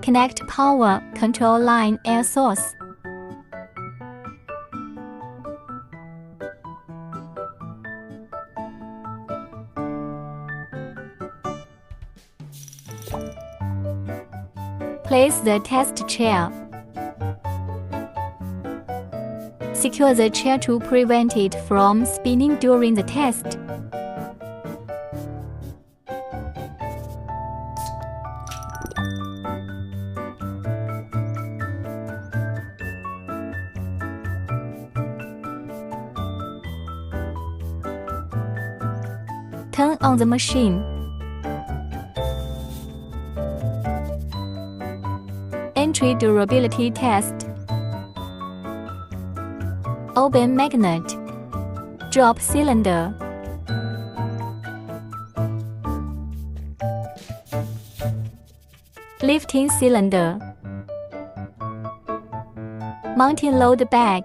Connect power control line air source. Place the test chair. Secure the chair to prevent it from spinning during the test. Turn on the machine. Entry durability test. Open magnet. Drop cylinder. Lifting cylinder. Mounting load bag.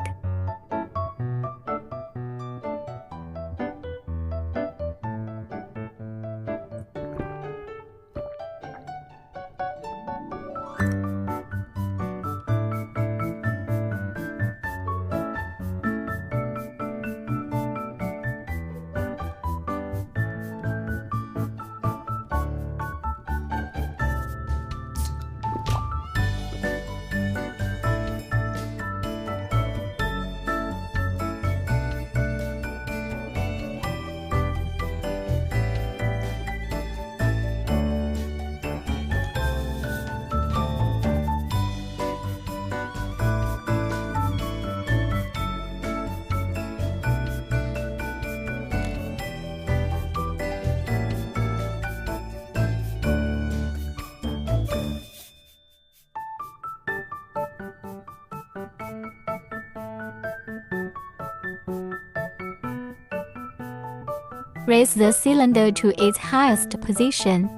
Raise the cylinder to its highest position.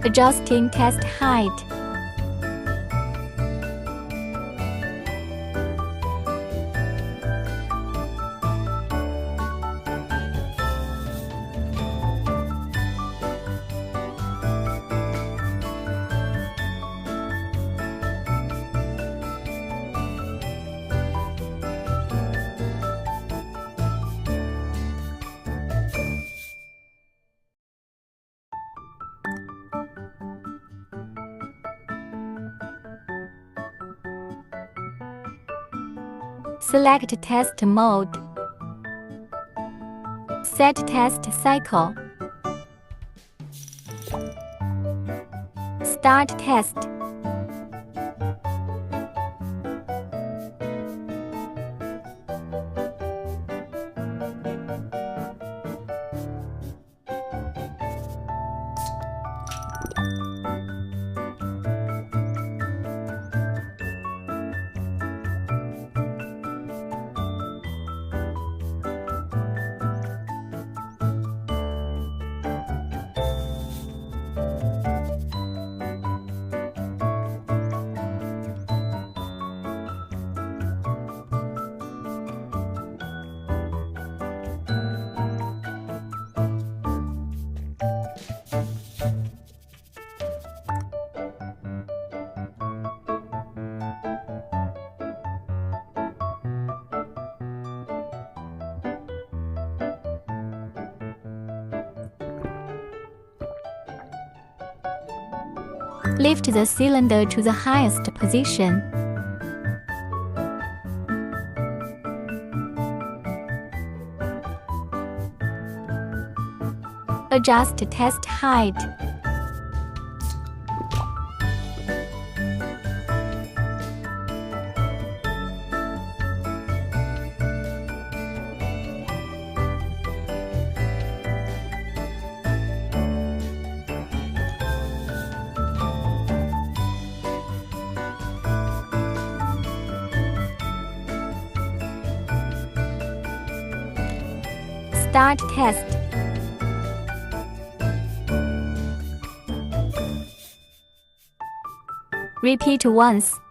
Adjusting test height. Select test mode. Set test cycle. Start test. Lift the cylinder to the highest position. Adjust test height. Start test. Repeat once.